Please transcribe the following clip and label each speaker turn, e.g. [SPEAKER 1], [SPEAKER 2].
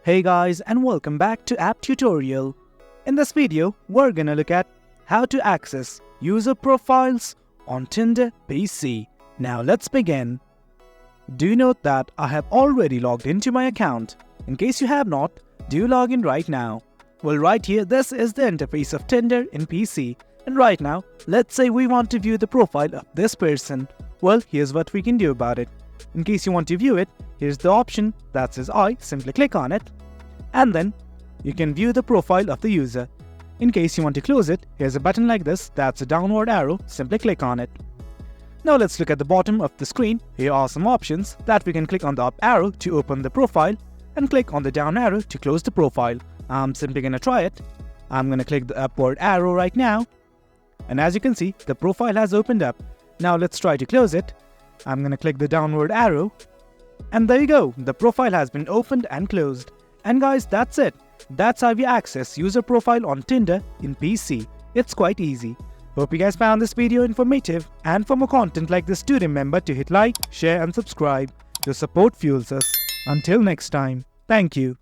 [SPEAKER 1] Hey guys, and welcome back to App Tutorial. In this video, we're gonna look at how to access user profiles on Tinder PC. Now let's begin. Do note that I have already logged into my account. In case you have not, do log in right now. Well, right here, this is the interface of Tinder in PC. And right now, let's say we want to view the profile of this person. Well, here's what we can do about it. In case you want to view it, here's the option that says I. Simply click on it. And then you can view the profile of the user. In case you want to close it, here's a button like this that's a downward arrow. Simply click on it. Now let's look at the bottom of the screen. Here are some options that we can click on the up arrow to open the profile and click on the down arrow to close the profile. I'm simply gonna try it. I'm gonna click the upward arrow right now. And as you can see, the profile has opened up. Now let's try to close it. I'm gonna click the downward arrow. And there you go, the profile has been opened and closed. And guys, that's it. That's how you access user profile on Tinder in PC. It's quite easy. Hope you guys found this video informative, and for more content like this, do remember to hit like, share and subscribe. Your support fuels us. Until next time, thank you.